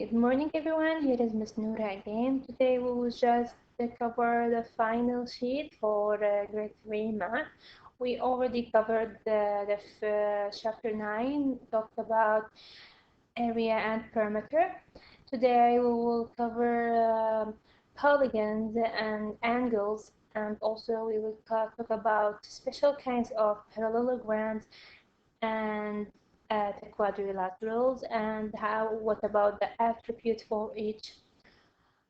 Good morning, everyone. Here is Miss Noura again. Today we will just cover the final sheet for grade 3 math. We already covered chapter 9, talked about area and perimeter. Today we will cover polygons and angles, and also we will talk about special kinds of parallelograms and the quadrilaterals, and what about the attributes for each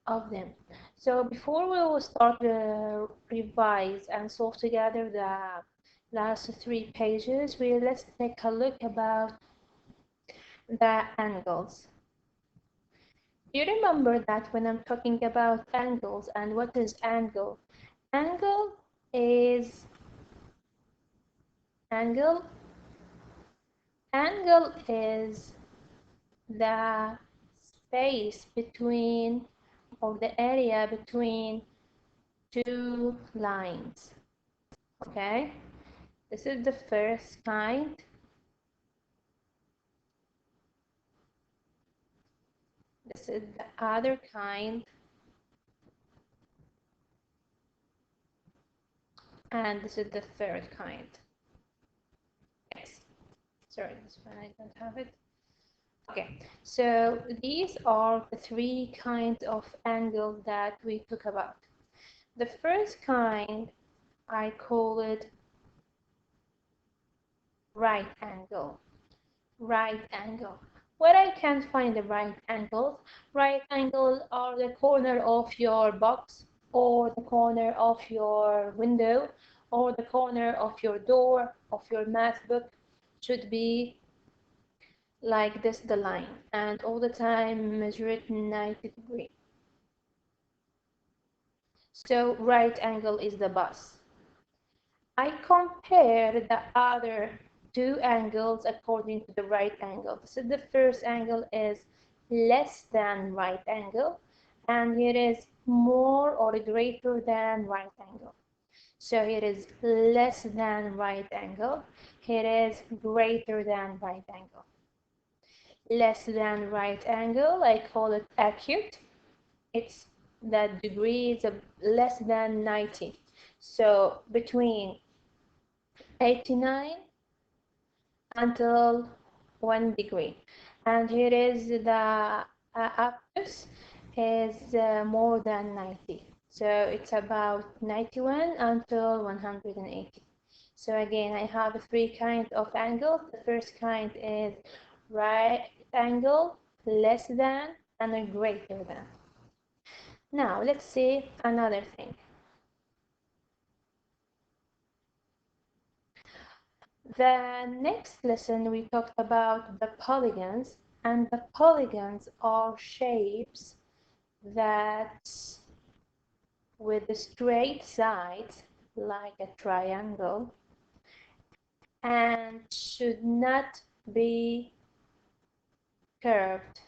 of them. So before we will start to revise and solve together the last 3 pages, let's take a look about the angles. Do you remember that when I'm talking about angles, and what is angle? Angle is angle. Angle is the space between, or the area between, two lines. Okay, this is the first kind. This is the other kind, and this is the third kind. Yes, sorry, this one I don't have it. Okay, so these are the 3 kinds of angles that we talk about. The first kind, I call it right angle. Right angle. Where I can find the right angles? Right angles are the corner of your box, or the corner of your window, or the corner of your door of your math book. Should be like this, the line, and all the time measure it 90 degrees. So right angle is the bus. I compare the other 2 angles according to the right angle. So the first angle is less than right angle, and here is more or greater than right angle. So here is less than right angle, here is greater than right angle. Less than right angle, I call it acute. It's the degrees of less than 90. So between 89 until 1 degree. And here is the obtuse is more than 90. So it's about 91 until 180. So again, I have 3 kinds of angles. The first kind is right angle, less than, and a greater than. Now let's see another thing. The next lesson we talked about the polygons, and the polygons are shapes that with straight sides like a triangle and should not be curved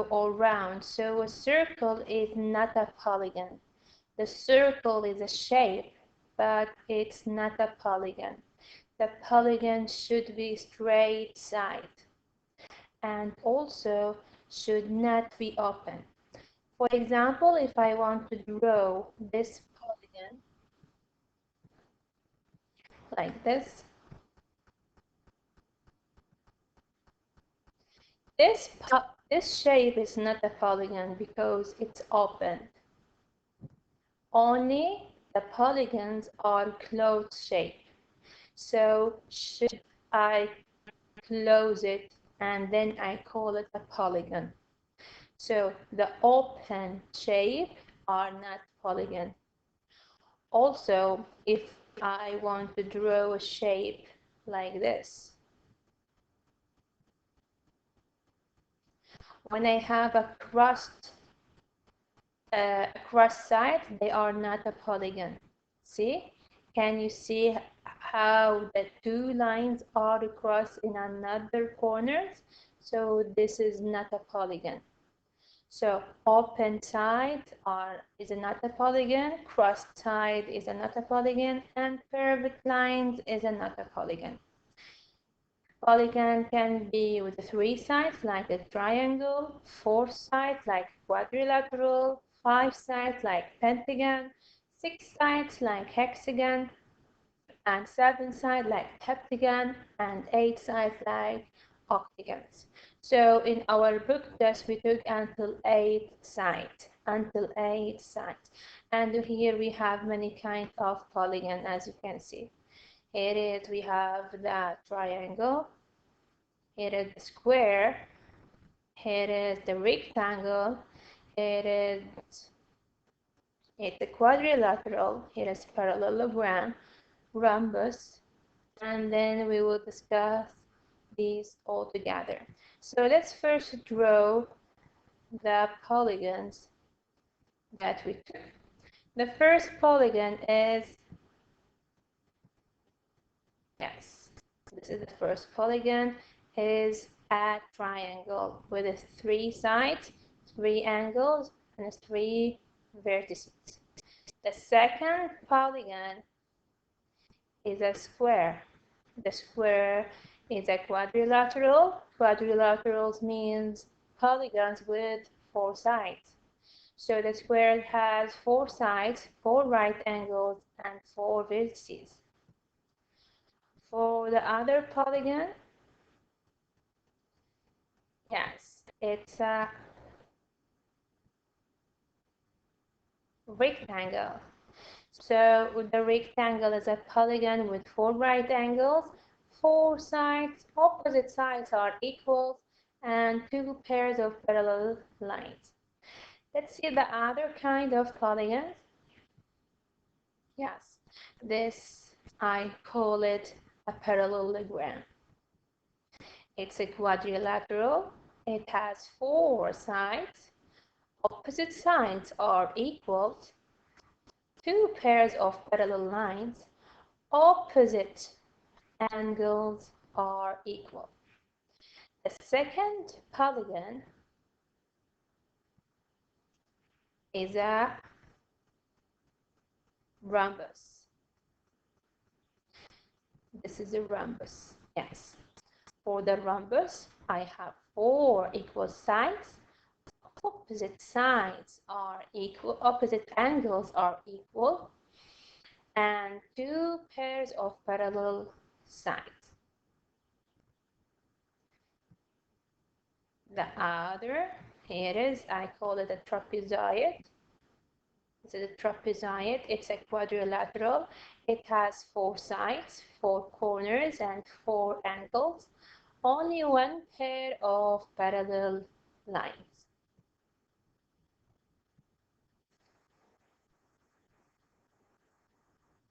or round. So a circle is not a polygon. The circle is a shape, but it's not a polygon. The polygon should be straight side and also should not be open. For example, if I want to draw this polygon like this, this shape is not a polygon because it's open. Only the polygons are closed shape. So should I close it and then I call it a polygon. So the open shape are not polygon. Also, if I want to draw a shape like this, when I have a cross side, they are not a polygon. See? Can you see how the 2 lines are across in another corners? So this is not a polygon. So open side is not a polygon, crossed side is not a polygon, and curved lines is not a polygon. Polygon can be with 3 sides like a triangle, 4 sides like quadrilateral, 5 sides like pentagon, 6 sides like hexagon, and 7 sides like heptagon, and 8 sides like octagons. So in our book, just we took until 8 sides, and here we have many kinds of polygon, as you can see. Here we have the triangle, here is the square, here is the rectangle, here is it's a quadrilateral, here is parallelogram, rhombus, and then we will discuss these all together. So let's first draw the polygons that we took. The first polygon is, yes, this is the first polygon, is a triangle with 3 sides, 3 angles, and 3 vertices. The second polygon is a square. The square is a quadrilateral. Quadrilaterals means polygons with 4 sides. So the square has 4 sides, 4 right angles, and 4 vertices. For the other polygon, yes, it's a rectangle. So the rectangle is a polygon with 4 right angles, 4 sides, opposite sides are equal, and 2 pairs of parallel lines. Let's see the other kind of polygons. Yes, this I call it a parallelogram. It's a quadrilateral. It has 4 sides. Opposite sides are equal. 2 pairs of parallel lines. Opposite angles are equal. The second polygon is a rhombus. This is a rhombus, yes. For the rhombus, I have 4 equal sides. Opposite sides are equal, opposite angles are equal, and 2 pairs of parallel sides. The other, here is, I call it a trapezoid. This is a trapezoid. It's a quadrilateral. It has 4 sides, 4 corners, and 4 angles. Only 1 pair of parallel lines.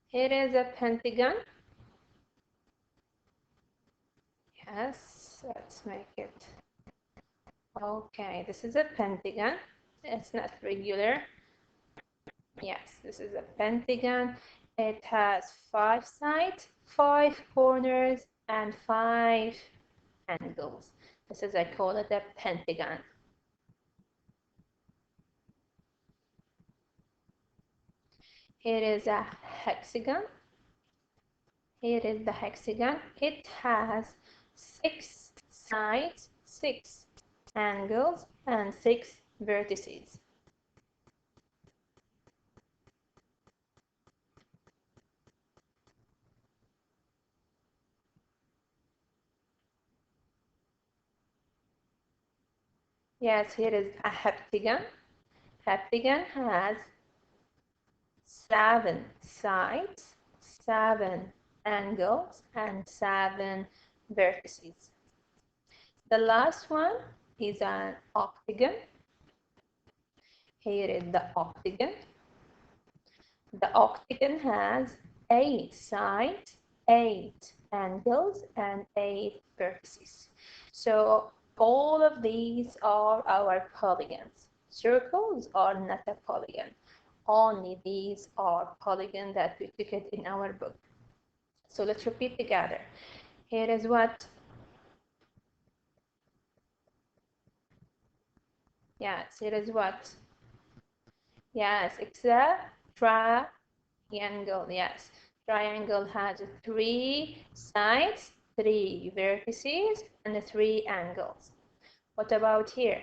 Here is a pentagon. Yes, let's make it. Okay, this is a pentagon. It's not regular. Yes, this is a pentagon. It has 5 sides, 5 corners, and 5 angles. This is, I call it a pentagon. Here is a hexagon. Here is the hexagon. It has 6 sides, 6 angles, and 6 vertices. Yes, here is a heptagon. Heptagon has 7 sides, 7 angles, and 7 vertices. The last one is an octagon. Here is the octagon. The octagon has 8 sides, 8 angles, and 8 vertices. So all of these are our polygons. Circles are not a polygon. Only these are polygons that we took it in our book. So let's repeat together. Here is what? Yes, here is what? Yes, it's a triangle. Yes, triangle has 3 sides, 3 vertices and 3 angles. What about here?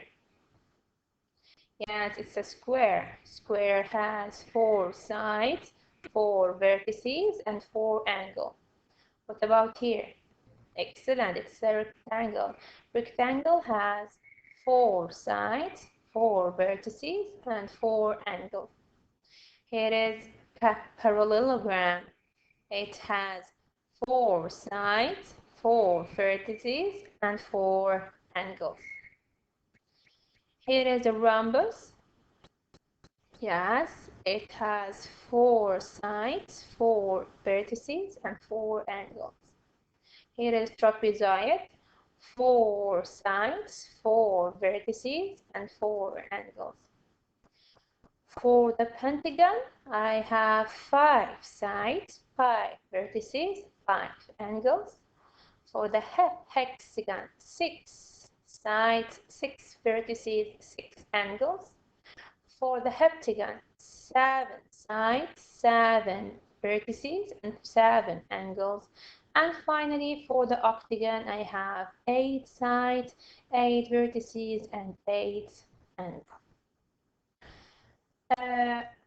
Yes, it's a square. Square has 4 sides, 4 vertices, and 4 angles. What about here? Excellent, it's a rectangle. Rectangle has 4 sides, 4 vertices, and 4 angles. Here is a parallelogram. It has 4 sides, 4 vertices, and 4 angles. Here is a rhombus. Yes, it has 4 sides, 4 vertices, and 4 angles. Here is trapezoid, 4 sides, 4 vertices, and 4 angles. For the pentagon, I have 5 sides, 5 vertices, 5 angles. For the hexagon, 6 sides, 6 vertices, 6 angles. For the heptagon, 7 sides, 7 vertices, and 7 angles. And finally, for the octagon, I have 8 sides, 8 vertices, and 8 angles.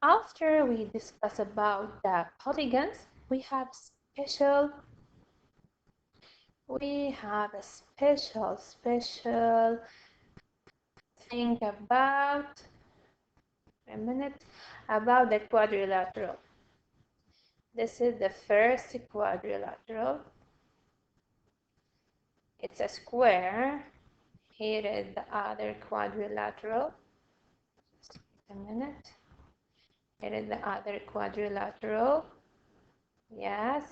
After we discuss about the polygons, we have a special thing about the quadrilateral. This is the first quadrilateral. It's a square. Here is the other quadrilateral. Just a minute. Here is the other quadrilateral. Yes.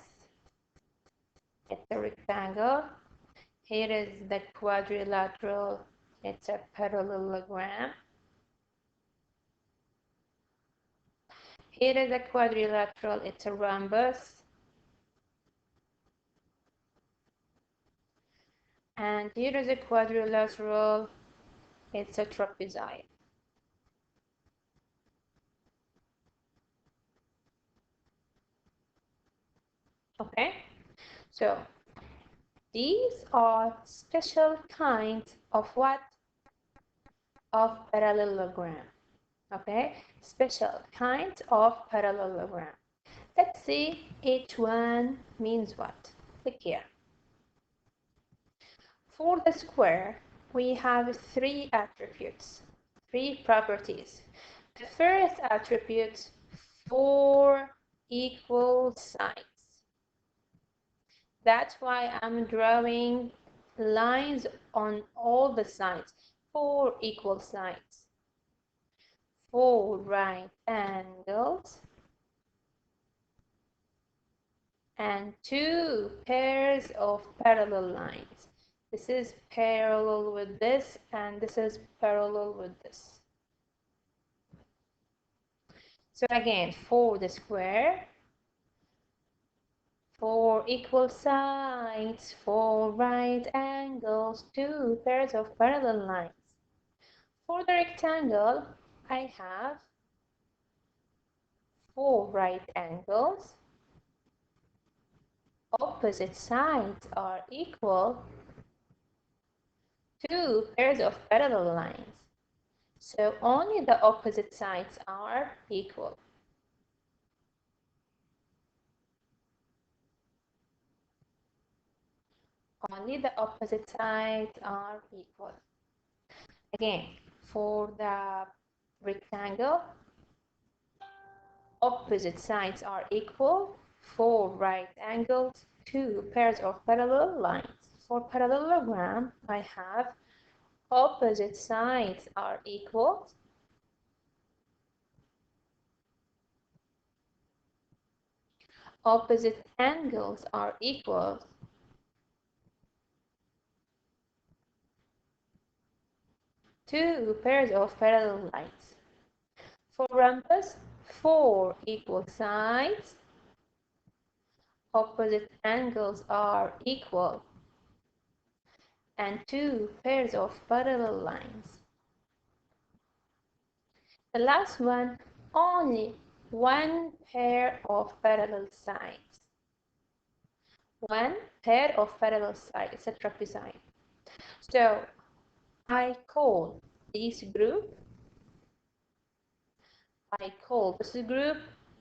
It's a rectangle. Here is the quadrilateral. It's a parallelogram. Here is a quadrilateral. It's a rhombus. And here is a quadrilateral. It's a trapezoid. Okay, so these are special kinds of what? Of parallelogram. Okay, special kinds of parallelogram. Let's see each one means what. Look here. For the square, we have 3 attributes, 3 properties. The first attribute, 4 equal sides. That's why I'm drawing lines on all the sides. 4 equal sides. 4 right angles. And 2 pairs of parallel lines. This is parallel with this, and this is parallel with this. So again, for the square, 4 equal sides, 4 right angles, 2 pairs of parallel lines. For the rectangle, I have 4 right angles. Opposite sides are equal. 2 pairs of parallel lines. So only the opposite sides are equal. Only the opposite sides are equal. Again, for the rectangle, opposite sides are equal. 4 right angles, 2 pairs of parallel lines. For parallelogram, I have opposite sides are equal. Opposite angles are equal. Two pairs of parallel lines. For rhombus, 4 equal sides. Opposite angles are equal. And 2 pairs of parallel lines. The last one, only 1 pair of parallel sides. one pair of parallel sides. It's a trapezoid. So I call this group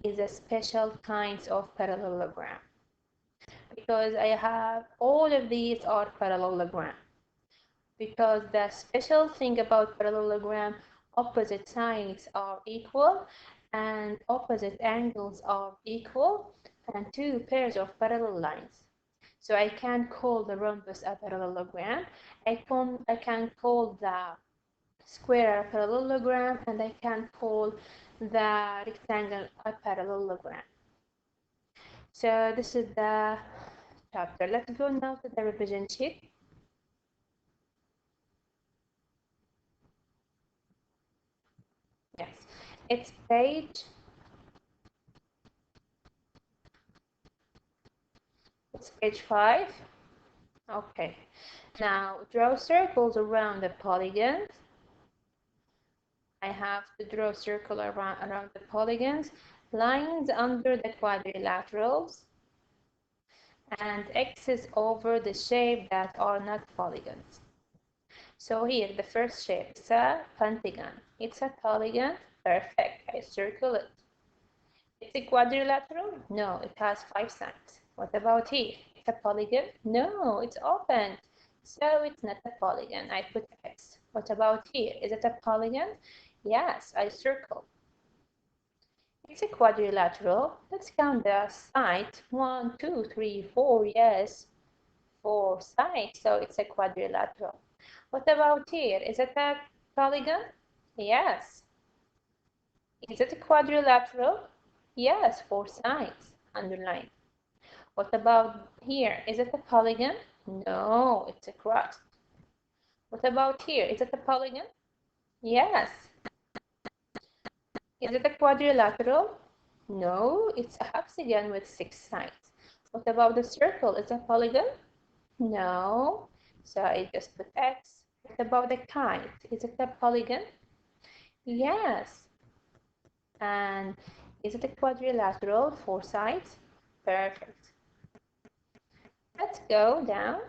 is a special kinds of parallelogram, because I have all of these are parallelogram. Because the special thing about parallelogram, opposite sides are equal and opposite angles are equal, and two pairs of parallel lines. So I can call the rhombus a parallelogram. I can call the square a parallelogram, and I can call the rectangle a parallelogram. So this is the chapter. Let's go now to the revision sheet. Yes, it's page 5. Okay, now draw circles around the polygons. I have to draw a circle around the polygons, lines under the quadrilaterals, and X's over the shape that are not polygons. So here, the first shape is a pentagon. It's a polygon. Perfect. I circle it. It's a quadrilateral? No, it has 5 sides. What about here? It's a polygon? No, it's open. So it's not a polygon. I put X. What about here? Is it a polygon? Yes, I circle. It's a quadrilateral. Let's count the sides. 1, 2, 3, 4. Yes, 4 sides. So it's a quadrilateral. What about here? Is it a polygon? Yes. Is it a quadrilateral? Yes, 4 sides. Underline. What about here? Is it a polygon? No, it's a cross. What about here? Is it a polygon? Yes. Is it a quadrilateral? No, it's a hexagon with 6 sides. What about the circle? Is it a polygon? No. So I just put X. What about the kite? Is it a polygon? Yes. And is it a quadrilateral? 4 sides? Perfect. Let's go down.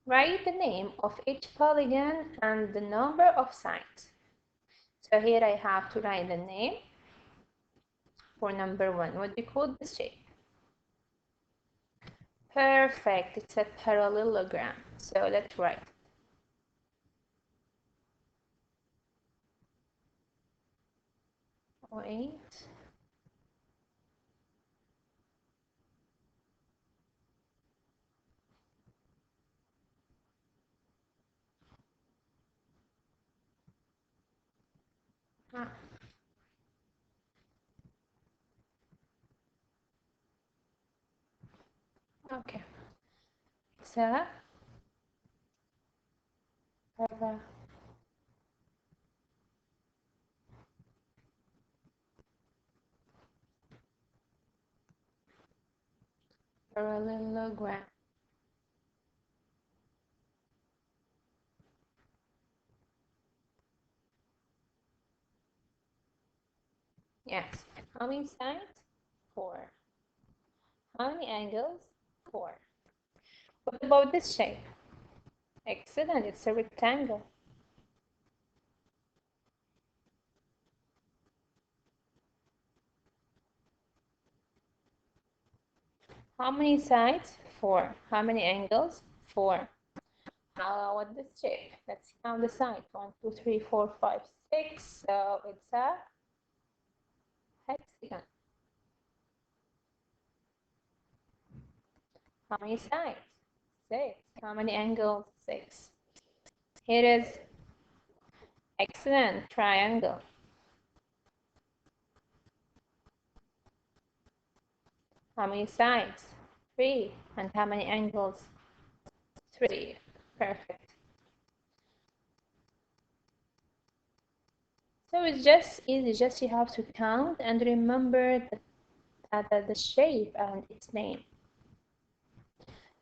Write the name of each polygon and the number of sides. So here I have to write the name for number 1. What do you call this shape? Perfect. It's a parallelogram. So let's write. Wait. Ah. Okay. It's a parallelogram. Yes. How many sides? 4. How many angles? 4. What about this shape? Excellent. It's a rectangle. How many sides? 4. How many angles? 4. What this shape? Let's count the sides. 1, 2, 3, 4, 5, 6. So it's a hexagon. How many sides? 6. How many angles? 6. Here is excellent triangle. How many sides? 3. And how many angles? 3. Perfect. So it's just easy. Just you have to count and remember the shape and its name.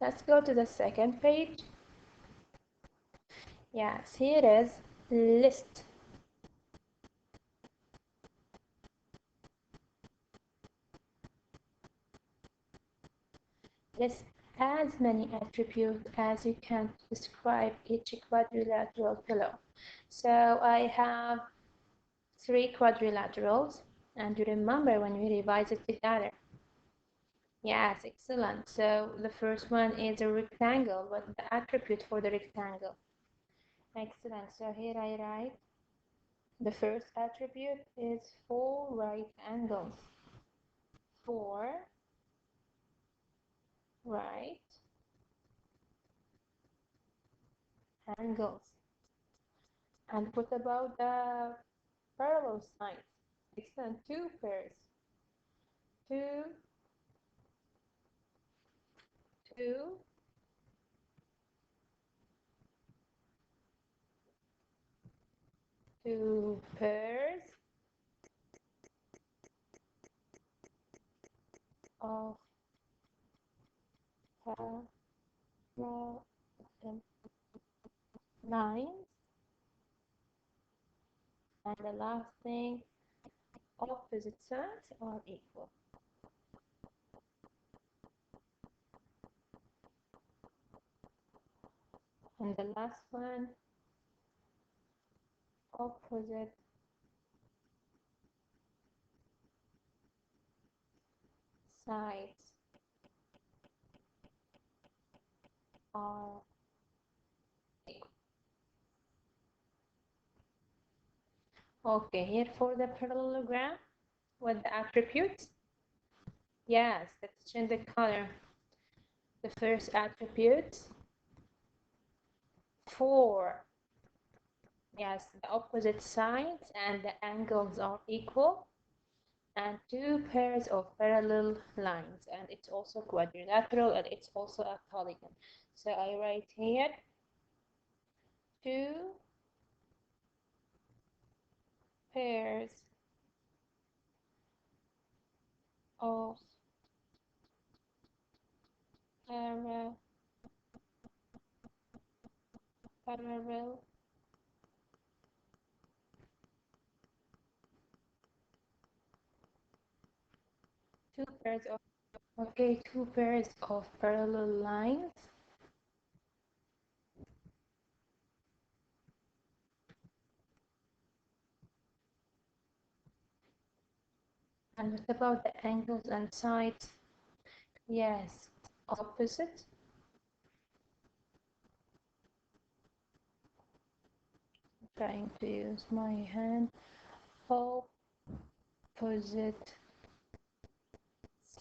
Let's go to the second page. Yes, here is list. List as many attributes as you can to describe each quadrilateral below. So I have 3 quadrilaterals, and you remember when we revise it together. Yes, excellent. So the first one is a rectangle. What's the attribute for the rectangle? Excellent. So here I write the first attribute is 4 right angles. 4 right angles. And what about the parallel sides? Excellent. 2 pairs. 2, 2, 2 pairs of parallel lines. And the last thing, opposite sides are equal. And the last one, opposite sides are equal. Okay, here for the parallelogram with the attributes. Yes, let's change the color. The first attribute, 4. Yes, the opposite sides and the angles are equal. And 2 pairs of parallel lines. And it's also quadrilateral and it's also a polygon. So I write here 2 pairs of parallel 2 pairs of okay 2 pairs of parallel lines. And what about the angles and sides? Yes, opposite. I'm trying to use my hand. Opposite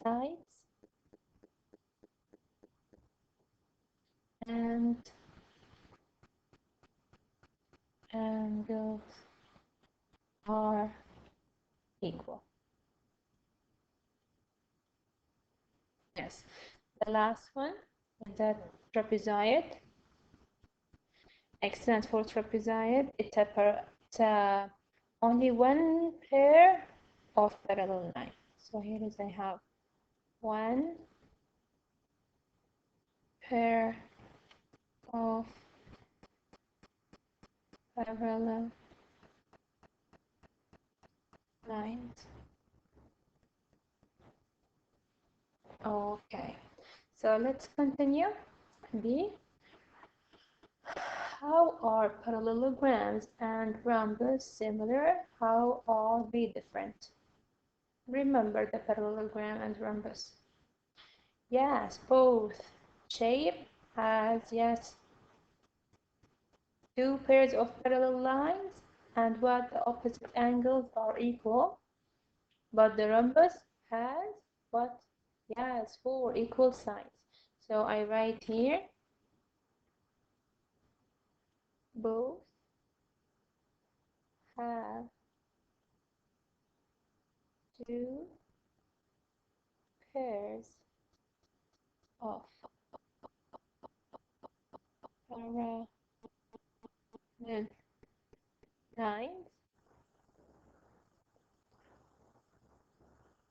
sides and angles are equal. Yes, the last one is that trapezoid. Excellent for trapezoid. It's only one pair of parallel lines. So here is I have one pair of parallel lines. Okay, so let's continue. B. How are parallelograms and rhombus similar? How are they different? Remember the parallelogram and rhombus. Yes, both shape has, yes, 2 pairs of parallel lines and what the opposite angles are equal. But the rhombus has what? Yes, 4 equal sides. So I write here both have 2 pairs of parallel lines,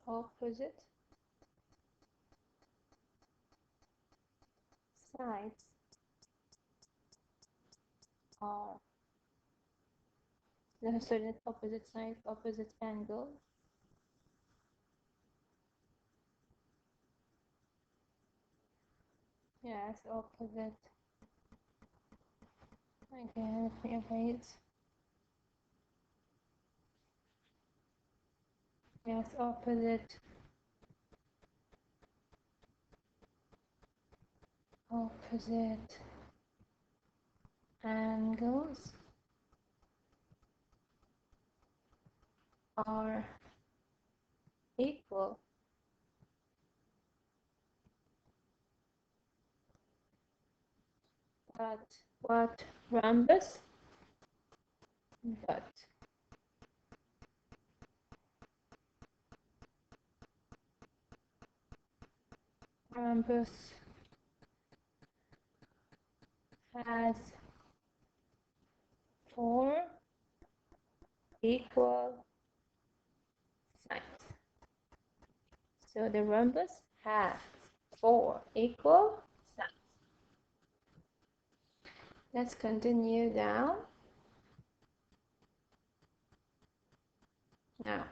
opposite sides are so that opposite sides, opposite angles Yes, opposite. Again, let me erase. Yes, opposite. Opposite angles are equal. But what rhombus? But rhombus has 4 equal sides. So the rhombus has 4 equal sides. Let's continue down. Now,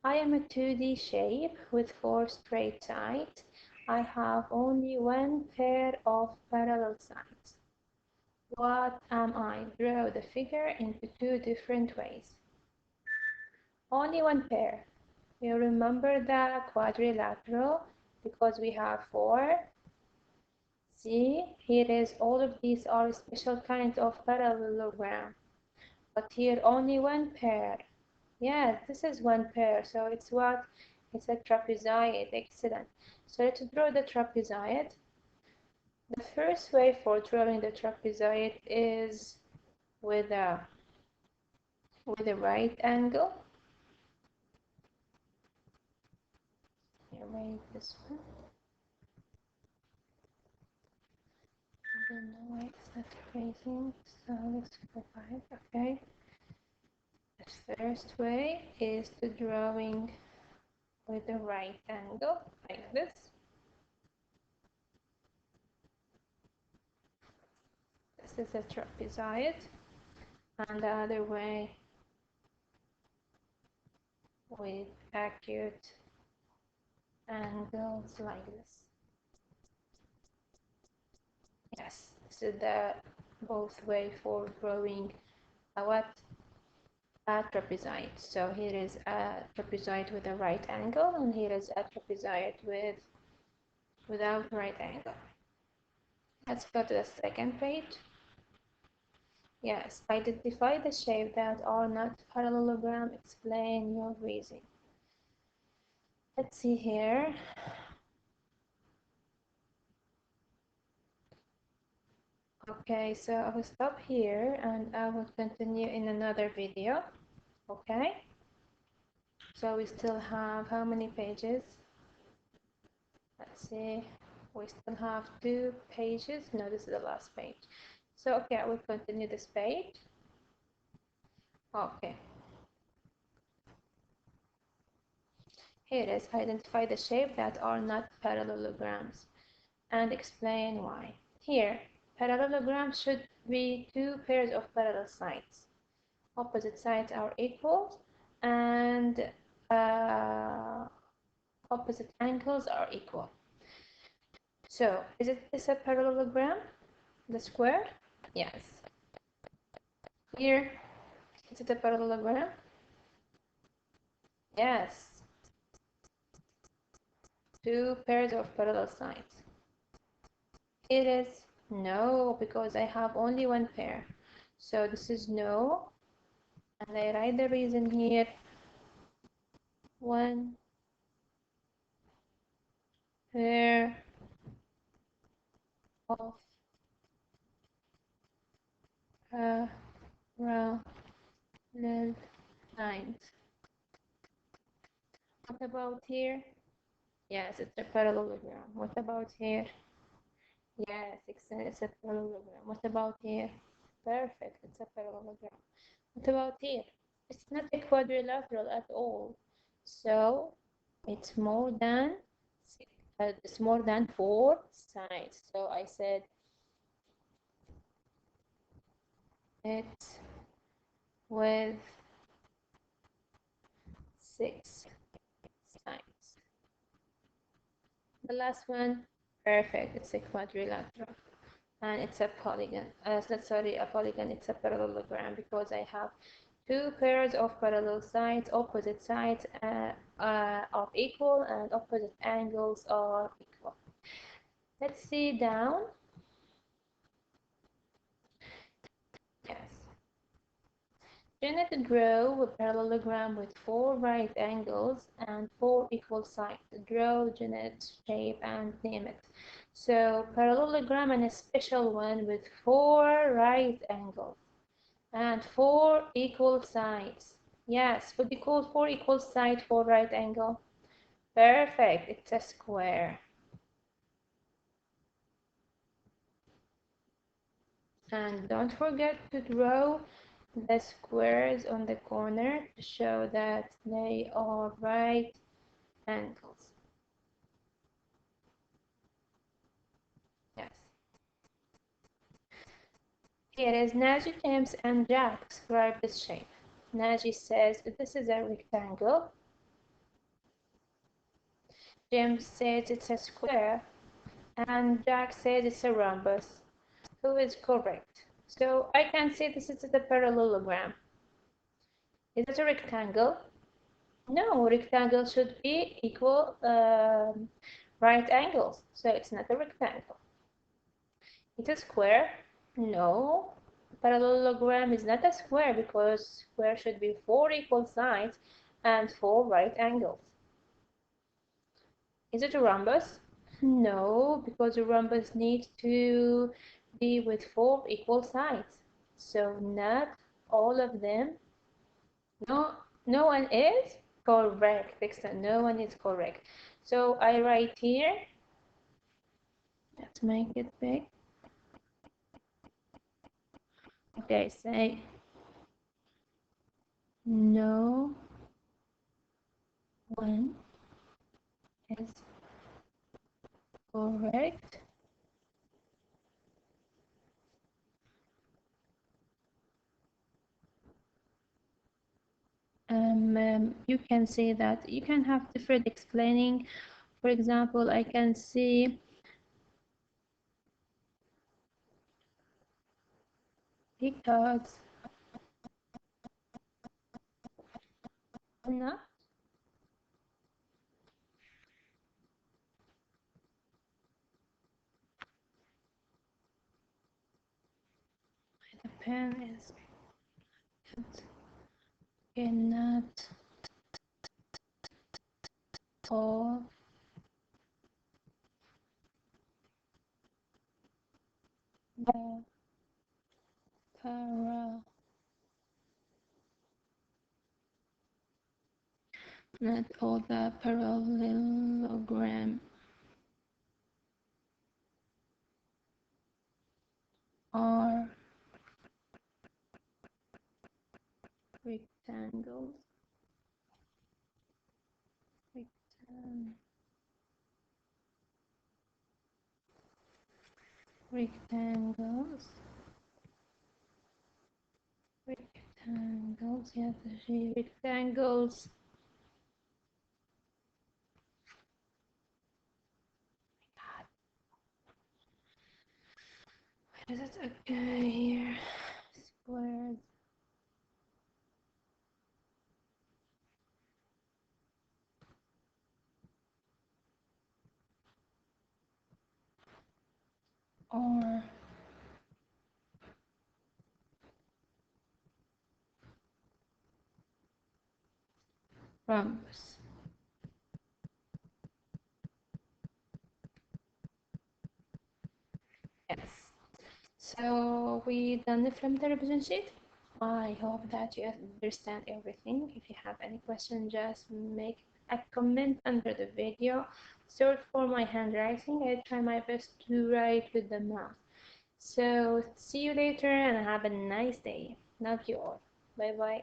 I am a 2D shape with 4 straight sides. I have only one pair of parallel sides. What am I? Draw the figure into 2 different ways. Only one pair. You remember the quadrilateral because we have 4. See, here is all of these are special kinds of parallelogram. But here only one pair. Yes, this is one pair. So it's what? It's a trapezoid. Excellent. So let's draw the trapezoid. The first way for drawing the trapezoid is with a right angle. Erase this one. I don't know why it's not erasing. So let's go back. Okay. The first way is to drawing with a right angle like this. This is a trapezoid. And the other way with acute angles like this. Yes, this is the both way for drawing a what? A trapezoid. So here is a trapezoid with a right angle, and here is a trapezoid without right angle. Let's go to the second page. Yes, identify the shapes that are not parallelogram. Explain your reasoning. Let's see here. Okay, so I will stop here and I will continue in another video. Okay, so we still have how many pages? Let's see, we still have 2 pages. No, this is the last page. So okay, I will continue this page. Okay, here it is. Identify the shape that are not parallelograms and explain why. Here, parallelogram should be 2 pairs of parallel sides. Opposite sides are equal and opposite angles are equal. So, is this a parallelogram? The square? Yes. Here, is it a parallelogram? Yes. 2 pairs of parallel sides. It is no, because I have only one pair. So this is no. And I write the reason here. 1 pair of parallel lines. What about here? Yes, it's a parallelogram. What about here? Yes, it's a parallelogram. What about here? Perfect, it's a parallelogram. What about here? It's not a quadrilateral at all. So it's more than it's more than 4 sides. So I said it's with 6 sides. The last one, Perfect. It's a quadrilateral. And it's a polygon. Sorry, a polygon. It's a parallelogram because I have two pairs of parallel sides. Opposite sides are equal and opposite angles are equal. Let's see down. Yes. Janet drew a parallelogram with four right angles and four equal sides. Draw Janet's shape and name it. So parallelogram and a special one with four right angles and four equal sides. Yes, would be called four equal sides for right angle. Perfect, it's a square. And don't forget to draw the squares on the corner to show that they are right angles. Yes. Here is Naji, James, and Jack describe this shape. Naji says this is a rectangle. James says it's a square. And Jack says it's a rhombus. Who is correct? So I can say this is the parallelogram. Is it a rectangle? No, rectangle should be equal right angles. So it's not a rectangle. It's a square? No. Parallelogram is not a square because square should be four equal sides and four right angles. Is it a rhombus? No, because a rhombus needs to be with four equal sides. So not all of them. No, no one is correct. Dixon, no one is correct. So I write here. Let's make it big. Okay, say no one is correct. You can say that you can have different explaining. For example, I can see because no, the pen is cannot all the para not all the parallelogram are rectangles. Rectangles. Rectangles. Yes, rectangles. Where is it? Okay, here. Squares. Or rhombus. Yes. So we done it from the revision sheet. I hope that you understand everything. If you have any question, just make a comment under the video. Sorry for my handwriting. I try my best to write with the mouth. So see you later and have a nice day. Love you all. Bye bye.